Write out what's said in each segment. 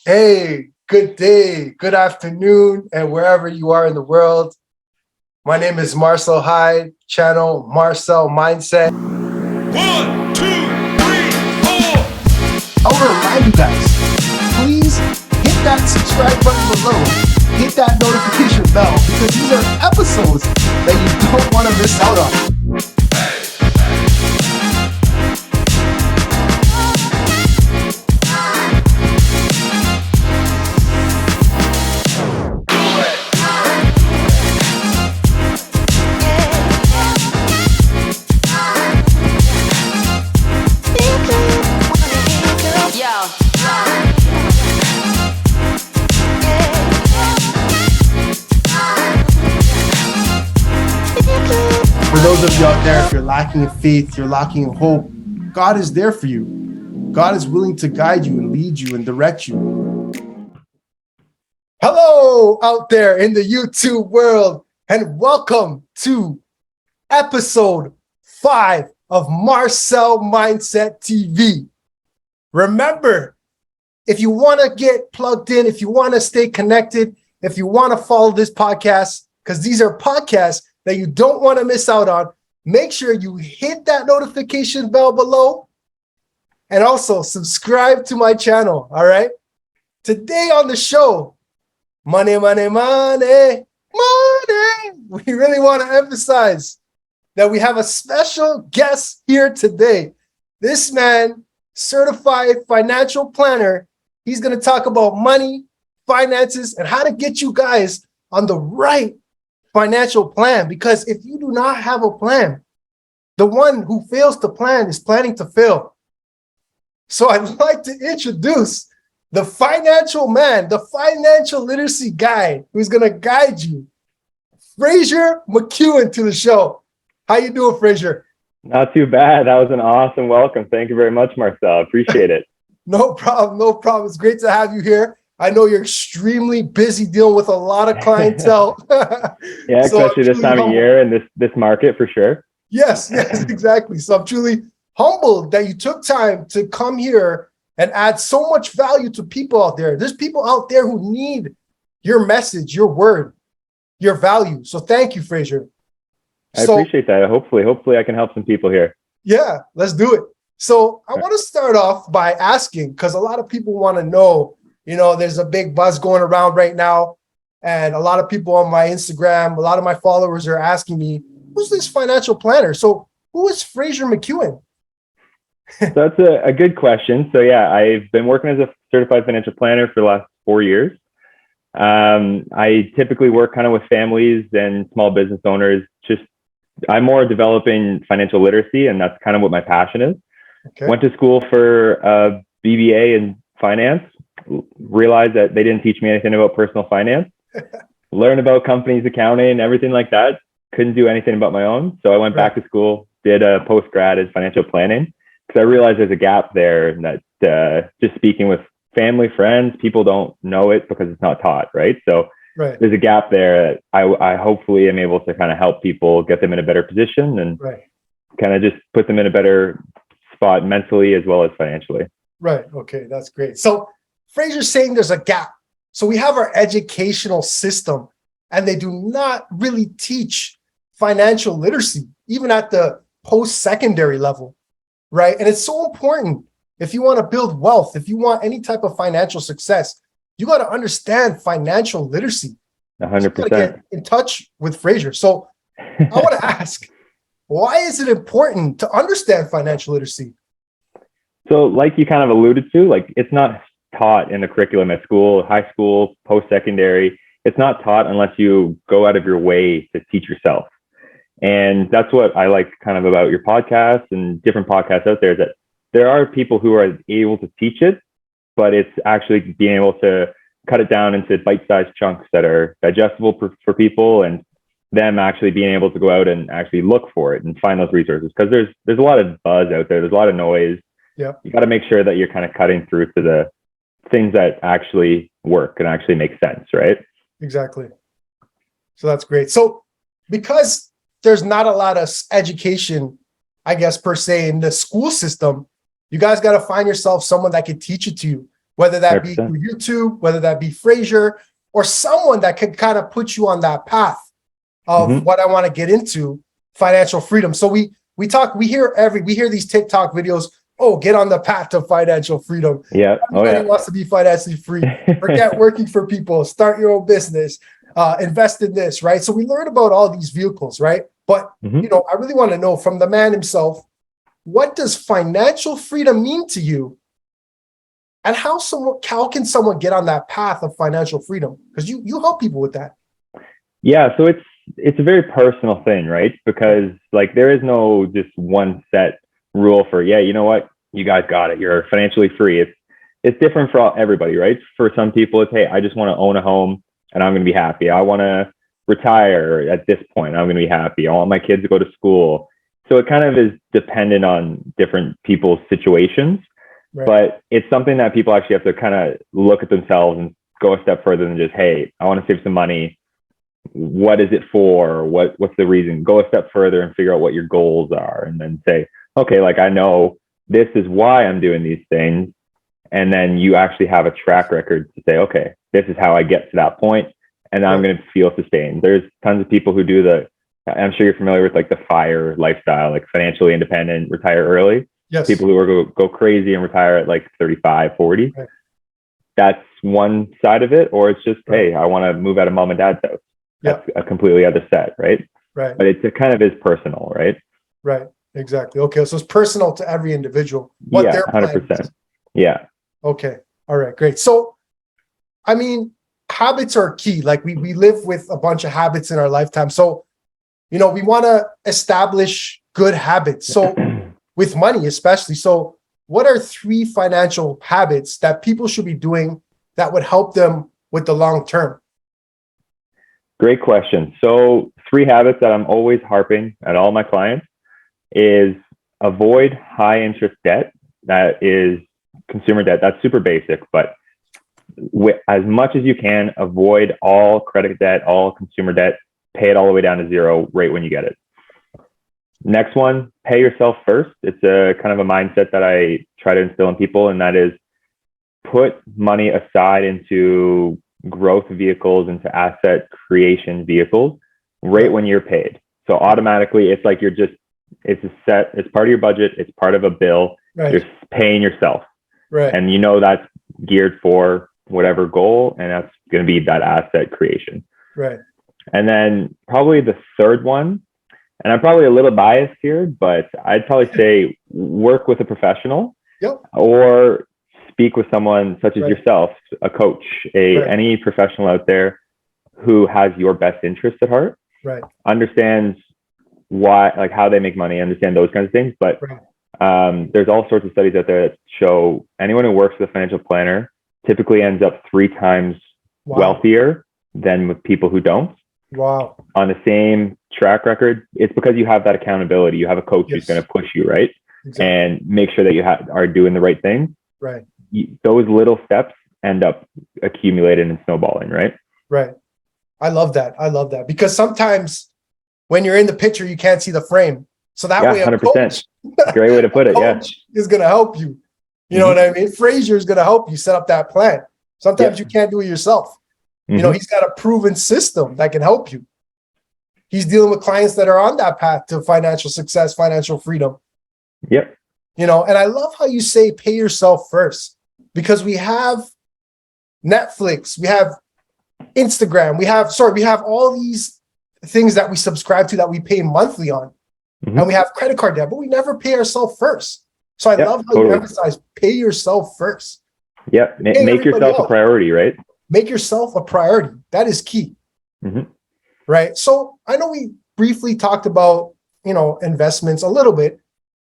Hey, good day, good afternoon, and wherever you are in the world. My name is Marcel Hyde, channel Marcel Mindset. One, two, three, four. I want to remind you guys, please hit that subscribe button below, hit that notification bell, because these are episodes that you don't want to miss out on. For those of you out there, if you're lacking in faith, you're lacking in hope, God is there for you. God is willing to guide you and lead you and direct you. Hello out there in the YouTube world, and welcome to episode 5 of Marcel Mindset TV. Remember, if you want to get plugged in, if you want to stay connected, if you want to follow this podcast, because these are podcasts that you don't want to miss out on, make sure you hit that notification bell below and also subscribe to my channel. All right. Today on the show, money. We really want to emphasize that we have a special guest here today. This man, certified financial planner. He's going to talk about money, finances, and how to get you guys on the right financial plan. Because if you do not have a plan, the one who fails to plan is planning to fail. So I'd like to introduce the financial man, the financial literacy guy who's going to guide you, Fraser McKeown, to the show. How you doing, Fraser? Not too bad. That was an awesome welcome. Thank you very much, Marcel. Appreciate it. No problem. It's great to have you here. I know you're extremely busy dealing with a lot of clientele. Yeah, especially this time of year and this market for sure. Yes, exactly. So I'm truly humbled that you took time to come here and add so much value to people out there. There's people out there who need your message, your word, your value. So thank you, Fraser. I appreciate that. Hopefully I can help some people here. Yeah, let's do it. So I want to start off by asking, because a lot of people want to know, there's a big buzz going around right now. And a lot of people on my Instagram, a lot of my followers are asking me, who's this financial planner? So who is Fraser McKeown? That's a good question. So yeah, I've been working as a certified financial planner for the last 4 years. I typically work kind of with families and small business owners. I'm more developing financial literacy, and that's kind of what my passion is. Okay. Went to school for a BBA in finance, realized that they didn't teach me anything about personal finance, learned about companies accounting, everything like that. Couldn't do anything about my own. So I went back to school, did a post-grad in financial planning, because I realized there's a gap there, and that just speaking with family, friends, people don't know it because it's not taught, right? So there's a gap there. I hopefully am able to kind of help people, get them in a better position, and kind of just put them in a better spot mentally as well as financially. Right. Okay. That's great. So Fraser's saying there's a gap. So we have our educational system, and they do not really teach financial literacy, even at the post-secondary level, right? And it's so important. If you want to build wealth, if you want any type of financial success, you got to understand financial literacy. 100%. So you got to get in touch with Fraser. So I want to ask, why is it important to understand financial literacy? So like you kind of alluded to, like it's not taught in the curriculum at school, high school, post-secondary. It's not taught unless you go out of your way to teach yourself. And that's what I like kind of about your podcast and different podcasts out there, is that there are people who are able to teach it, but it's actually being able to cut it down into bite-sized chunks that are digestible for people, and them actually being able to go out and actually look for it and find those resources. Because there's a lot of buzz out there. There's a lot of noise. Yeah. You got to make sure that you're kind of cutting through to the things that actually work and actually make sense, right? Exactly. So that's great. So because there's not a lot of education, I guess, per se, in the school system, you guys got to find yourself someone that can teach it to you. whether that be 100%. through YouTube, whether that be Fraser, or someone that can kind of put you on that path of what I want to get into, financial freedom. So we hear these TikTok videos. Oh, get on the path to financial freedom. Yeah. Everybody wants to be financially free. Forget working for people. Start your own business. Invest in this, right? So we learn about all these vehicles, right? But I really want to know from the man himself, what does financial freedom mean to you? And how can someone get on that path of financial freedom? Because you help people with that. Yeah. So it's a very personal thing, right? Because like there is no just one set rule for, yeah, you know what? You guys got it. You're financially free. It's different for everybody, right? For some people, it's, hey, I just want to own a home and I'm going to be happy. I want to retire at this point. I'm going to be happy. I want my kids to go to school. So it kind of is dependent on different people's situations, but it's something that people actually have to kind of look at themselves and go a step further than just, hey, I want to save some money. What is it for? What's the reason? Go a step further and figure out what your goals are, and then say, okay, like I know this is why I'm doing these things. And then you actually have a track record to say, okay, this is how I get to that point, and I'm going to feel sustained. There's tons of people who do I'm sure you're familiar with like the FIRE lifestyle, like financially independent, retire early. Yes. People who are go crazy and retire at like 35, 40. Right. That's one side of it. Or it's just, hey, I want to move out of mom and dad's house. That's a completely other set, right? Right. But it kind of is personal, right? Right. Exactly. Okay. So it's personal to every individual. Yeah, 100%. Yeah. Okay. All right. Great. So, I mean, habits are key. Like we live with a bunch of habits in our lifetime. So, we want to establish good habits. So with money, especially. So what are 3 financial habits that people should be doing that would help them with the long term? Great question. So 3 habits that I'm always harping at all my clients is avoid high interest debt. That is consumer debt. That's super basic, but as much as you can, avoid all credit debt, all consumer debt, pay it all the way down to 0 right when you get it. Next one, pay yourself first. It's a kind of a mindset that I try to instill in people, and that is put money aside into growth vehicles, into asset creation vehicles right when you're paid. So automatically it's like it's part of your budget. It's part of a bill. Right. You're paying yourself. Right. And that's geared for whatever goal, and that's going to be that asset creation. Right. And then probably the third one, and I'm probably a little biased here, but I'd probably say work with a professional. Yep. Or speak with someone such as yourself, a coach, any professional out there who has your best interest at heart, understands why, like how they make money, understand those kinds of things. But there's all sorts of studies out there that show anyone who works with a financial planner typically ends up 3 times wealthier than with people who don't. Wow. On the same track record. It's because you have that accountability. You have a coach who's going to push you, right? Exactly. And make sure that you are doing the right thing. Right. Those little steps end up accumulating and snowballing, right? Right. I love that because sometimes when you're in the picture, you can't see the frame. So that way, 100%. Great way to put it. Yeah, is going to help you. You know what I mean? Fraser is going to help you set up that plan. Sometimes you can't do it yourself. He's got a proven system that can help you. He's dealing with clients that are on that path to financial success, financial freedom. Yep. And I love how you say pay yourself first, because we have Netflix, we have Instagram, we have all these things that we subscribe to that we pay monthly on, and we have credit card debt, but we never pay ourselves first. So I love how you emphasize pay yourself first. Yep. Make yourself a priority, right? Make yourself a priority. That is key. Right. So I know we briefly talked about, investments a little bit.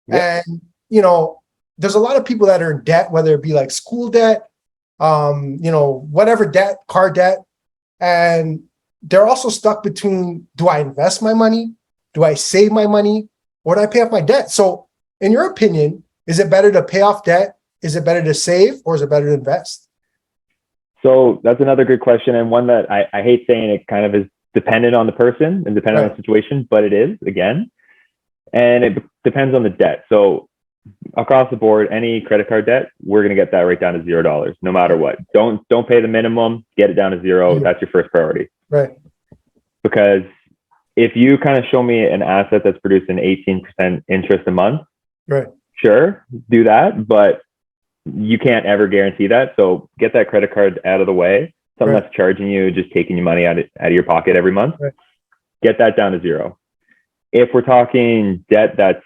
And, there's a lot of people that are in debt, whether it be like school debt, whatever debt, car debt. And they're also stuck between, do I invest my money? Do I save my money? Or do I pay off my debt? So in your opinion, is it better to pay off debt? Is it better to save, or is it better to invest? So that's another good question, and one that I hate saying it kind of is dependent on the person and dependent on the situation, but it is, again. And it depends on the debt. So across the board, any credit card debt, we're going to get that right down to $0, no matter what. Don't pay the minimum, get it down to zero. That's your first priority. Right. Because if you kind of show me an asset that's producing 18% interest a month, right, sure, do that, but you can't ever guarantee that. So get that credit card out of the way. Something that's charging you, just taking your money out of your pocket every month. Right. Get that down to zero. If we're talking debt that's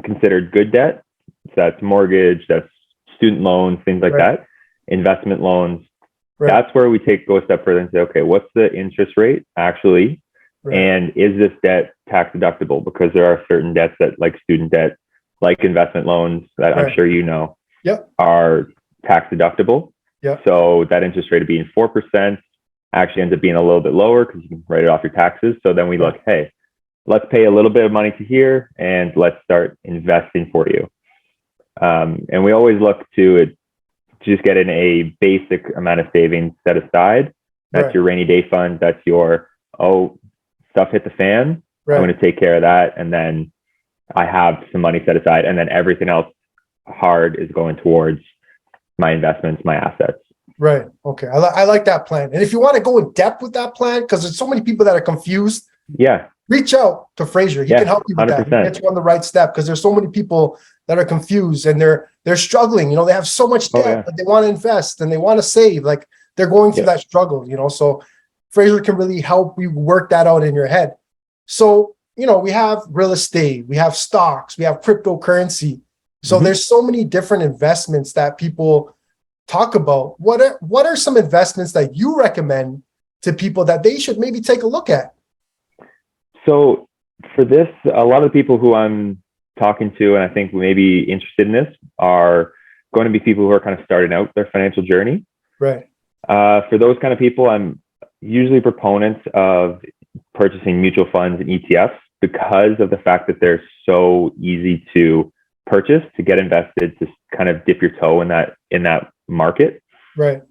considered good debt, so that's mortgage, that's student loans, things like that, investment loans, that's where we go a step further and say, okay, what's the interest rate actually? And is this debt tax deductible? Because there are certain debts that, like student debt, like investment loans, that I'm sure you know, are tax deductible. So that interest rate of being 4% actually ends up being a little bit lower because you can write it off your taxes. So then we look, hey, let's pay a little bit of money to here and let's start investing for you. And we always look to just get in a basic amount of savings set aside. That's your rainy day fund. That's your, stuff hit the fan. I'm going to take care of that. And then I have some money set aside. And then everything else hard is going towards my investments, my assets. Right. Okay. I like that plan. And if you want to go in depth with that plan, because there's so many people that are confused, reach out to Fraser. He can help you with 100%. That. He can get you on the right step, because there's so many people that are confused and they're struggling. They have so much debt, but they want to invest and they want to save. Like, they're going through that struggle, so Fraser can really help you work that out in your head. So, we have real estate, we have stocks, we have cryptocurrency. So there's so many different investments that people talk about. What are some investments that you recommend to people that they should maybe take a look at? So for this, a lot of the people who I'm talking to, and I think may be interested in this, are going to be people who are kind of starting out their financial journey. Right. For those kind of people, I'm usually proponents of purchasing mutual funds and ETFs because of the fact that they're so easy to purchase, to get invested, to kind of dip your toe in that market. Right.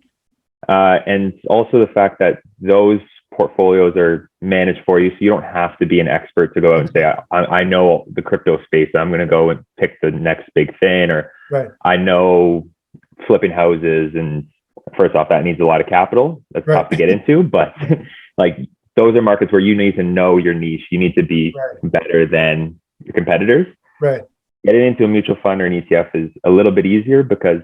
And also the fact that those portfolios are managed for you, so you don't have to be an expert to go out and say, I know the crypto space, I'm going to go and pick the next big thing, or I know flipping houses. And first off, that needs a lot of capital. That's tough to get into, but like, those are markets where you need to know your niche. You need to be better than your competitors. Right. Getting into a mutual fund or an ETF is a little bit easier because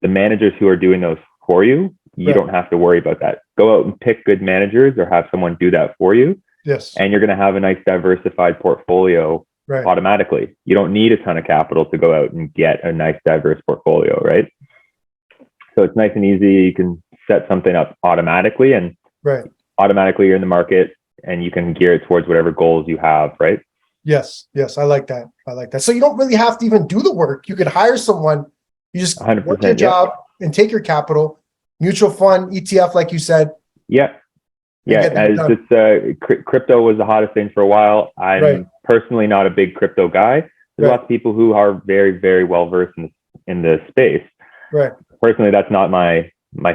the managers who are doing those for you, you don't have to worry about that. Go out and pick good managers or have someone do that for you. Yes. And you're going to have a nice diversified portfolio automatically. You don't need a ton of capital to go out and get a nice diverse portfolio, right? So it's nice and easy. You can set something up automatically, and automatically you're in the market and you can gear it towards whatever goals you have, right? Yes. I like that. So you don't really have to even do the work. You could hire someone. You just work your job and take your capital. Mutual fund, ETF, like you said. Yeah. As crypto was the hottest thing for a while. I'm personally not a big crypto guy. There's lots of people who are very, very well versed in the space. Right. Personally, that's not my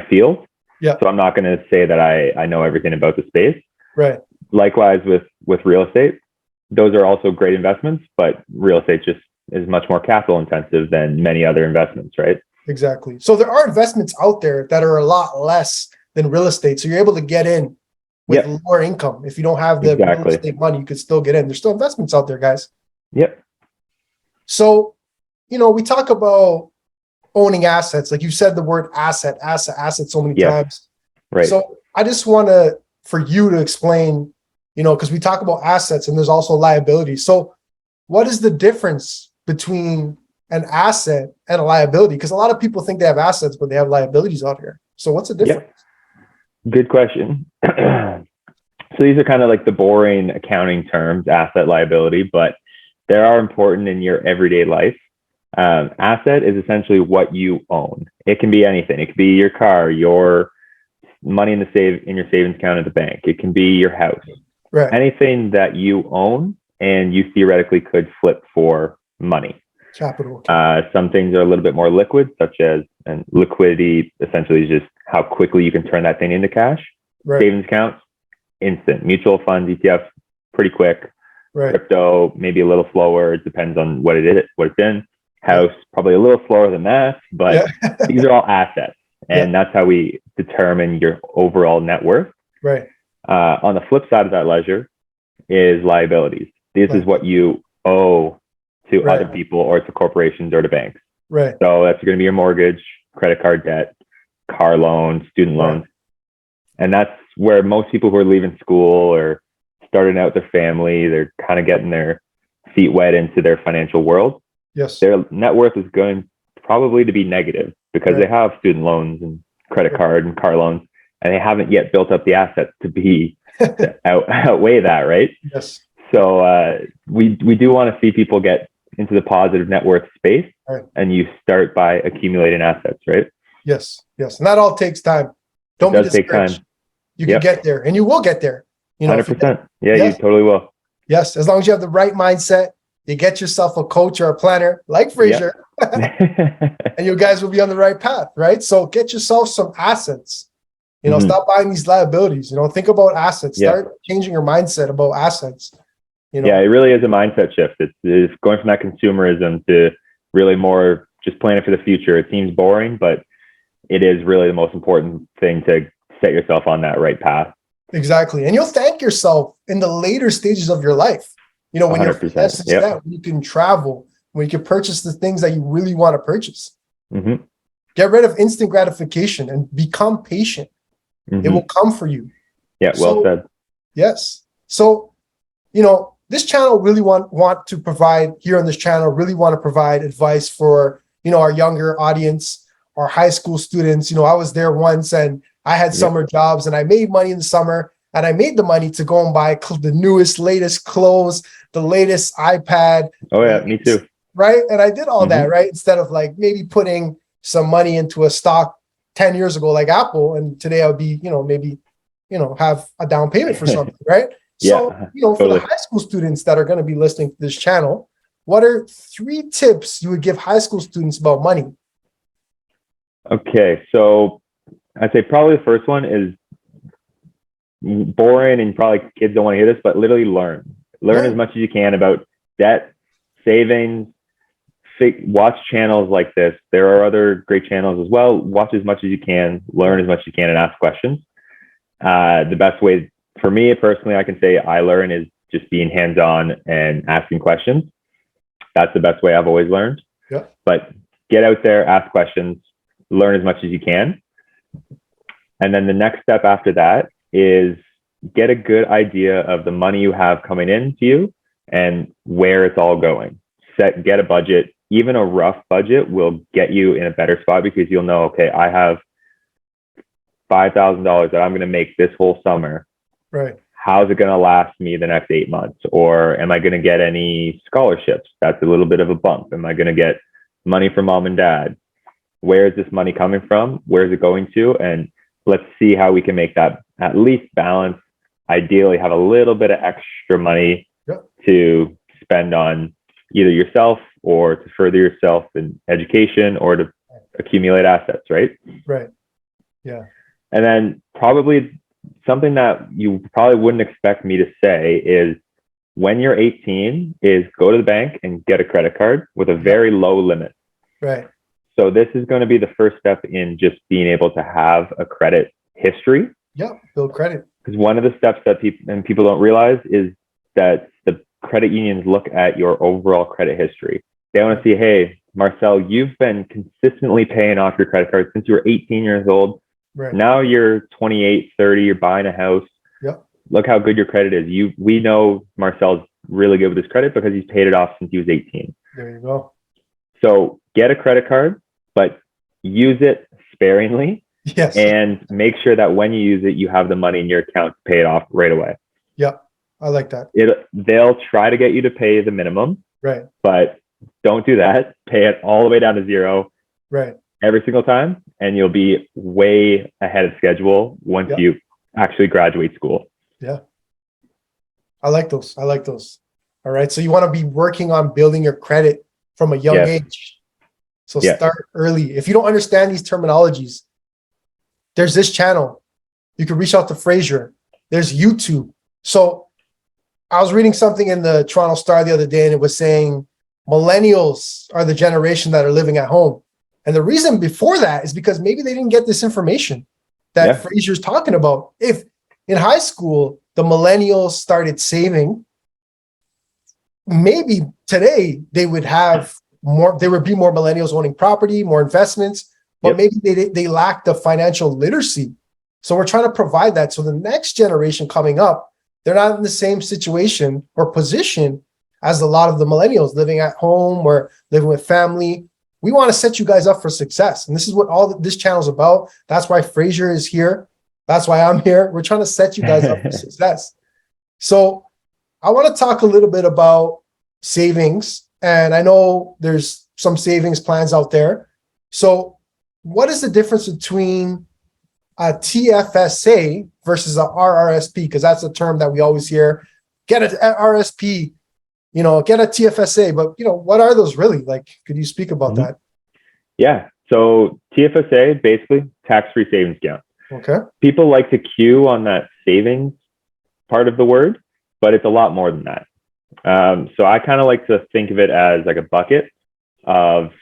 field. Yeah. So I'm not going to say that I know everything about the space. Right. Likewise with real estate, those are also great investments, but real estate just is much more capital intensive than many other investments, right? Exactly. So there are investments out there that are a lot less than real estate. So you're able to get in with lower income. If you don't have the real estate money, you could still get in. There's still investments out there, guys. Yep. So, we talk about owning assets. Like you said the word asset so many times. Right. So I just want for you to explain, because we talk about assets and there's also liabilities. So what is the difference between an asset and a liability? Because a lot of people think they have assets, but they have liabilities out here. So what's the difference? Good question. So these are kind of like the boring accounting terms, asset, liability, but they are important in your everyday life. Asset is essentially what you own. It can be anything. It could be your car, your money in your savings account at the bank. It can be your house. Right. Anything that you own and you theoretically could flip for money. Capital. Some things are a little bit more liquid, such as, and liquidity essentially is just how quickly you can turn that thing into cash. Right. Savings accounts, instant. Mutual funds, ETFs, pretty quick. Right. Crypto, maybe a little slower. It depends on what it's in. House, probably a little slower than that, but these are all assets. And that's how we determine your overall net worth. Right. On the flip side of that ledger is liabilities. This is what you owe to other people or to corporations or to banks. Right. So that's going to be your mortgage, credit card debt, car loans, student loans. And that's where most people who are leaving school or starting out their family, they're kind of getting their feet wet into their financial world. Yes. Their net worth is going probably to be negative because they have student loans and credit card and car loans, and they haven't yet built up the assets to be outweigh that, right? Yes. So we do want to see people get into the positive net worth space, and you start by accumulating assets, right? Yes. Yes. And that all takes time. Don't be discouraged. You can get there, and you will get there. 100%. Yeah, you totally will. Yes. As long as you have the right mindset, you get yourself a coach or a planner like Fraser, and you guys will be on the right path, right? So get yourself some assets. Stop buying these liabilities. Think about assets. Start changing your mindset about assets. Yeah, it really is a mindset shift. It's going from that consumerism to really more just planning for the future. It seems boring, but it is really the most important thing to set yourself on that right path. Exactly. And you'll thank yourself in the later stages of your life. When you're when you can travel, when you can purchase the things that you really want to purchase. Get rid of instant gratification and become patient. It will come for you. Yeah, well said. Yes. So, this channel really want to provide here on this channel, really want to provide advice for, our younger audience, our high school students. I was there once and I had summer jobs and I made money in the summer, and I made the money to go and buy the newest, latest clothes, the latest iPad. Oh yeah, me too. Right. And I did all that, right? Instead of like maybe putting some money into a stock 10 years ago, like Apple. And today I would be, maybe, have a down payment for something, right? So, for the high school students that are going to be listening to this channel, what are 3 tips you would give high school students about money? Okay. So I'd say probably the first one is boring, and probably kids don't want to hear this, but literally learn as much as you can about debt, savings. Watch channels like this. There are other great channels as well. Watch as much as you can, learn as much as you can, and ask questions. The best way for me personally, I can say I learn is just being hands-on and asking questions. That's the best way I've always learned. But get out there, ask questions, learn as much as you can. And then the next step after that is get a good idea of the money you have coming into you and where it's all going. Get a budget. Even a rough budget will get you in a better spot, because you'll know, okay, I have $5,000 that I'm going to make this whole summer. Right. How's it going to last me the next 8 months? Or am I going to get any scholarships? That's a little bit of a bump. Am I going to get money from mom and dad? Where is this money coming from? Where is it going to? And let's see how we can make that at least balance. Ideally, have a little bit of extra money to spend on either yourself or to further yourself in education or to accumulate assets, right? Right. Yeah. And then probably something that you probably wouldn't expect me to say is, when you're 18, is go to the bank and get a credit card with a very low limit. Right. So this is going to be the first step in just being able to have a credit history. Yeah, build credit. Because one of the steps that people don't realize is that the credit unions look at your overall credit history. They want to see, hey, Marcel, you've been consistently paying off your credit card since you were 18 years old. Right. Now you're 28, 30, you're buying a house. Yep. Look how good your credit is. We know Marcel's really good with his credit because he's paid it off since he was 18. There you go. So get a credit card, but use it sparingly. Yes. And make sure that when you use it, you have the money in your account to pay it off right away. Yep. I like that. They'll try to get you to pay the minimum. Right. But don't do that. Pay it all the way down to zero. Right. Every single time. And you'll be way ahead of schedule once you actually graduate school. Yeah. I like those. All right. So you want to be working on building your credit from a young age. So start early. If you don't understand these terminologies, there's this channel. You can reach out to Fraser. There's YouTube. So I was reading something in the Toronto Star the other day, and it was saying millennials are the generation that are living at home. And the reason before that is because maybe they didn't get this information that Fraser's talking about. If in high school, the millennials started saving, maybe today they would have more, there would be more millennials owning property, more investments, but maybe they lack the financial literacy. So we're trying to provide that. So the next generation coming up, they're not in the same situation or position as a lot of the millennials living at home or living with family. We want to set you guys up for success. And this is what all this channel is about. That's why Fraser is here. That's why I'm here. We're trying to set you guys up for success. So I want to talk a little bit about savings. And I know there's some savings plans out there. So what is the difference between a TFSA versus a RRSP? Because that's a term that we always hear. Get an RRSP, get a TFSA. But, what are those really? Like, could you speak about that? Yeah. So TFSA, basically tax-free savings account. Okay. People like to cue on that savings part of the word, but it's a lot more than that. So I kind of like to think of it as like a bucket of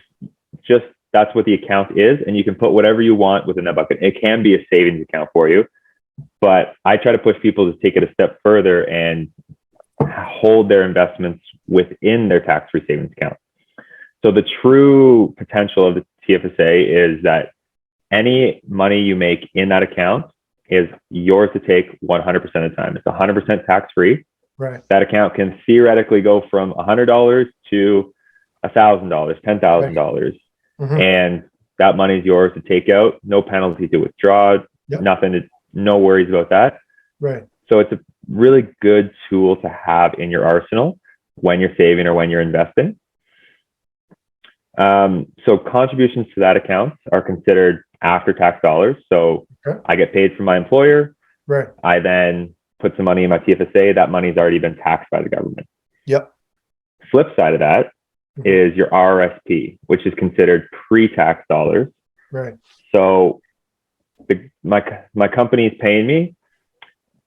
just, that's what the account is. And you can put whatever you want within that bucket. It can be a savings account for you, but I try to push people to take it a step further and hold their investments within their tax-free savings account. So the true potential of the TFSA is that any money you make in that account is yours to take 100% of the time. It's 100% tax-free. Right. That account can theoretically go from $100 to $1,000, $10,000. Mm-hmm. And that money is yours to take out. No penalty to withdraw. Nothing, no worries about that. Right. So it's a really good tool to have in your arsenal when you're saving or when you're investing. So contributions to that account are considered after-tax dollars. So I get paid from my employer. Right. I then put some money in my TFSA. That money's already been taxed by the government. Yep. Flip side of that is your RRSP, which is considered pre-tax dollars. Right. So my company is paying me.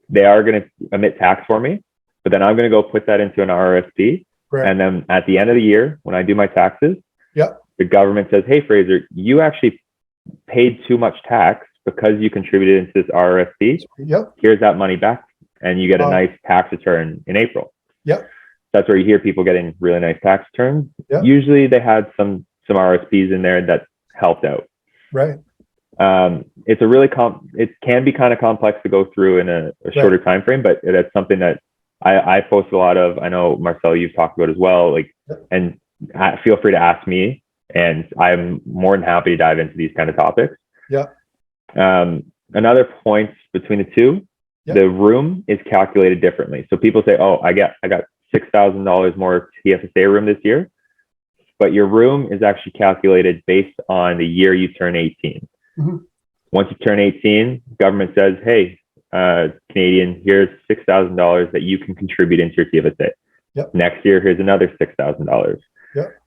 They are going to emit tax for me, but then I'm going to go put that into an RRSP. Right. And then at the end of the year, when I do my taxes, the government says, hey, Fraser, you actually paid too much tax because you contributed into this RRSP. Here's that money back. And you get a nice tax return in April. That's where you hear people getting really nice tax returns. Usually they had some RRSPs in there that helped out. Right. It's a really it can be kind of complex to go through in a shorter time frame, but that's something that I post a lot of. I know, Marcel, you've talked about as well. And feel free to ask me, and I'm more than happy to dive into these kind of topics. Another point between the two, the room is calculated differently. So people say, oh, I got $6,000 more TFSA room this year, but your room is actually calculated based on the year you turn 18. Mm-hmm. Once you turn 18, government says, hey, Canadian, here's $6,000 that you can contribute into your TFSA. Next year, here's another $6,000.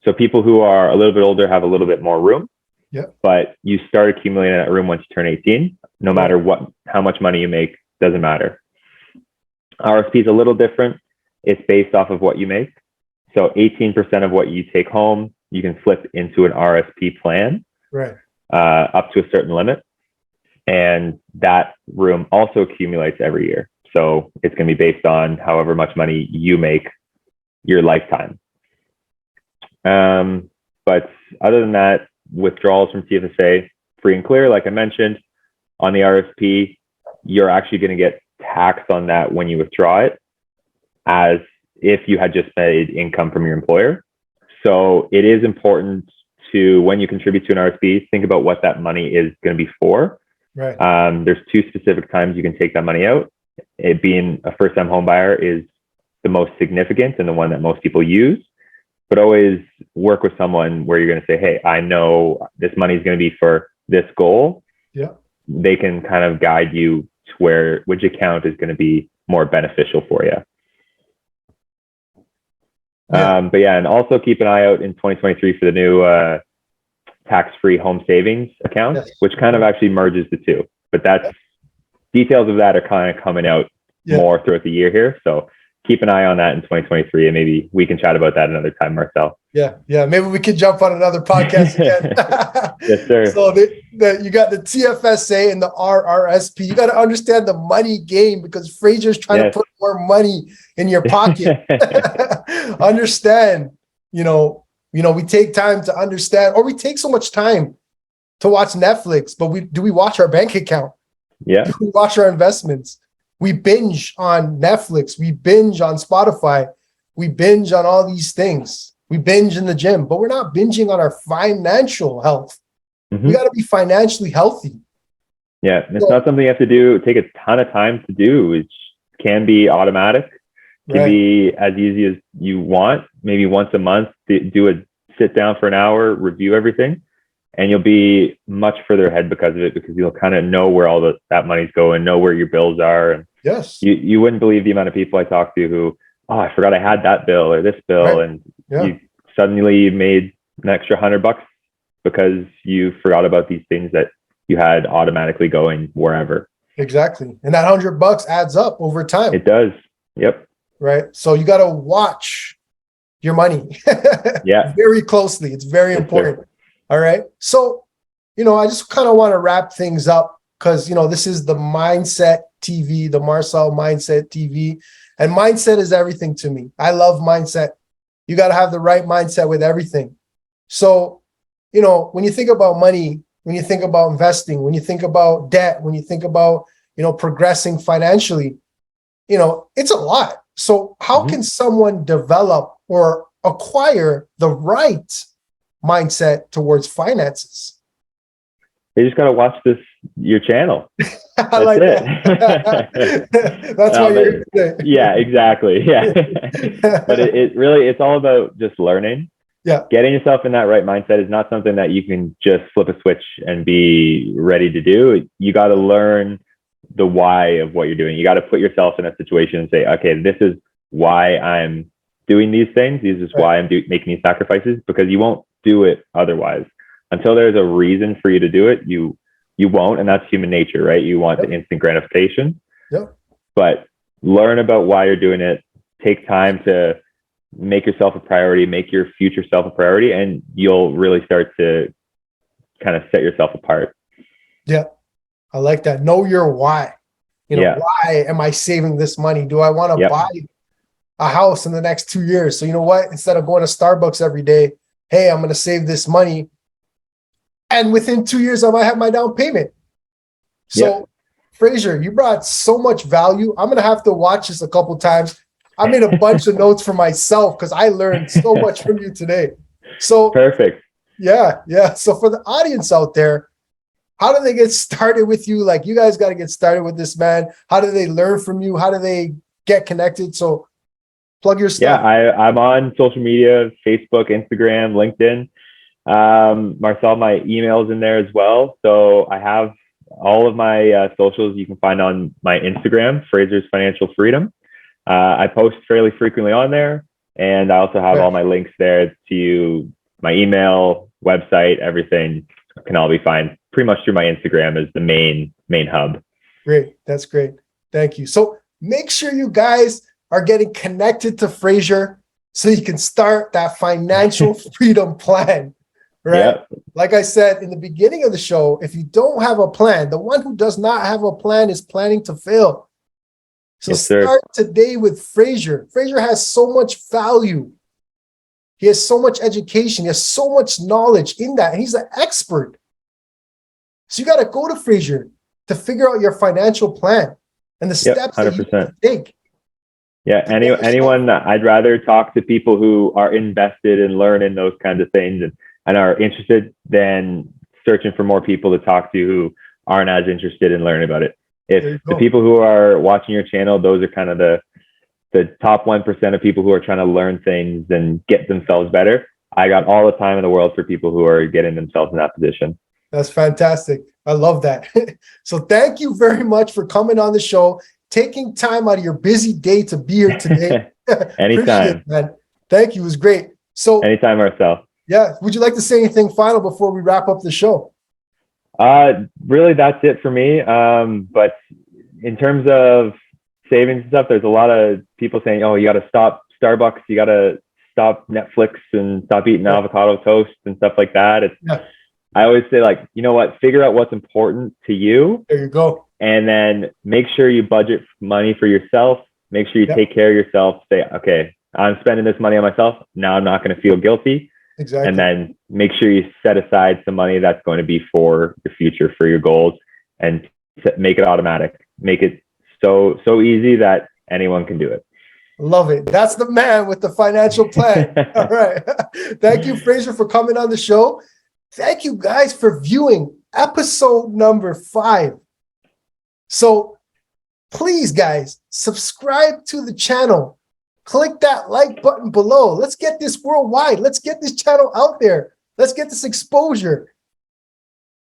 So people who are a little bit older have a little bit more room, but you start accumulating that room once you turn 18, no matter how much money you make, doesn't matter. RSP is a little different. It's based off of what you make. So 18% of what you take home, you can flip into an RSP plan, up to a certain limit. And that room also accumulates every year. So it's going to be based on however much money you make your lifetime. But other than that, withdrawals from TFSA, free and clear, like I mentioned. On the RSP, you're actually going to get taxed on that when you withdraw it, as if you had just made income from your employer. So it is important to, when you contribute to an RSP, think about what that money is going to be for. There's two specific times you can take that money out. It being a first-time home buyer is the most significant and the one that most people use. But always work with someone where you're going to say, hey, I know this money is going to be for this goal. They can kind of guide you to which account is going to be more beneficial for you. But and also keep an eye out in 2023 for the new tax-free home savings account, which kind of actually merges the two. But that's details of that are kind of coming out more throughout the year here. So keep an eye on that in 2023, and maybe we can chat about that another time, Marcel. Yeah. Maybe we could jump on another podcast again. Yes, sir. So you got the TFSA and the RRSP. You got to understand the money game because Fraser's trying to put more money in your pocket. Understand, we take time to understand, or we take so much time to watch Netflix, but do we watch our bank account? Yeah. Do we watch our investments? We binge on Netflix. We binge on Spotify. We binge on all these things. We binge in the gym, but we're not binging on our financial health. We got to be financially healthy. Yeah. It's not something you have to take a ton of time to do. It can be automatic. It can be as easy as you want. Maybe once a month, do a sit down for an hour, review everything, and you'll be much further ahead because of it, because you'll kind of know where all that money's going, know where your bills are. And yes, you wouldn't believe the amount of people I talk to who, I forgot I had that bill or this bill. And you suddenly made an extra $100 because you forgot about these things that you had automatically going wherever. Exactly. And that $100 adds up over time. It does. Yep. Right. So you got to watch your money very closely. It's very important. Sure. All right. So, I just kind of want to wrap things up because, this is the Mindset TV, the Marcel Mindset TV, and mindset is everything to me. I love mindset. You got to have the right mindset with everything. So, when you think about money, when you think about investing, when you think about debt, when you think about, progressing financially, it's a lot. So how can someone develop or acquire the right mindset towards finances? They just got to watch your channel. That's like it. That. That's why you're here today. Yeah, exactly. Yeah. But it's all about just learning. Yeah. Getting yourself in that right mindset is not something that you can just flip a switch and be ready to do. You got to learn the why of what you're doing. You got to put yourself in a situation and say, okay, this is why I'm doing these things. This is why I'm making these sacrifices, because you won't do it otherwise. Until there's a reason for you to do it, you won't. And that's human nature, right? You want the instant gratification. But learn about why you're doing it. Take time to make yourself a priority, make your future self a priority, and you'll really start to kind of set yourself apart. Yeah. I like that. Know your why. Why am I saving this money? Do I want to buy a house in the next 2 years? So you know what? Instead of going to Starbucks every day, hey, I'm going to save this money. And within 2 years, I might have my down payment. So Fraser, you brought so much value. I'm going to have to watch this a couple of times. I made a bunch of notes for myself because I learned so much from you today. So perfect. Yeah. So for the audience out there, how do they get started with you? Like, you guys got to get started with this, man. How do they learn from you? How do they get connected? So plug your stuff. Yeah, I'm on social media, Facebook, Instagram, LinkedIn. Marcel, my email's in there as well. So I have all of my socials you can find on my Instagram, Fraser's Financial Freedom. I post fairly frequently on there. And I also have all my links there to my email, website, everything can all be found pretty much through my Instagram as the main hub. Great. That's great. Thank you. So make sure you guys are getting connected to Fraser so you can start that financial freedom plan, right? Yep. Like I said in the beginning of the show, if you don't have a plan, the one who does not have a plan is planning to fail. So start today with Fraser. Fraser has so much value. He has so much education. He has so much knowledge in that. And he's an expert. So you got to go to Fraser to figure out your financial plan and the steps that you need to take. Yeah, anyone, I'd rather talk to people who are invested in learning those kinds of things and are interested than searching for more people to talk to who aren't as interested in learning about it. If the people who are watching your channel, those are kind of the top 1% of people who are trying to learn things and get themselves better. I got all the time in the world for people who are getting themselves in that position. That's fantastic. I love that. So thank you very much for coming on the show, taking time out of your busy day to be here today. Anytime. Man. Thank you. It was great. So anytime, Marcel. Yeah. Would you like to say anything final before we wrap up the show? Really, that's it for me. But in terms of savings and stuff, there's a lot of people saying, oh, you got to stop Starbucks. You got to stop Netflix and stop eating avocado toast and stuff like that. Yeah. I always say, like, you know what, figure out what's important to you. There you go. And then make sure you budget money for yourself. Make sure you take care of yourself. Say, okay, I'm spending this money on myself. Now I'm not going to feel guilty. Exactly. And then make sure you set aside some money that's going to be for your future, for your goals, and make it automatic. Make it so easy that anyone can do it. Love it. That's the man with the financial plan. All right. Thank you, Fraser, for coming on the show. Thank you guys for viewing episode number 5. So please, guys, subscribe to the channel. Click that like button below. Let's get this worldwide. Let's get this channel out there. Let's get this exposure.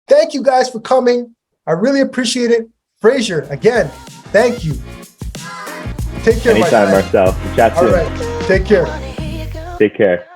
Thank you guys for coming. I really appreciate it. Fraser, again, thank you. Take care, Anytime, my friend. Marcel. Chat soon. All right. Take care. Take care.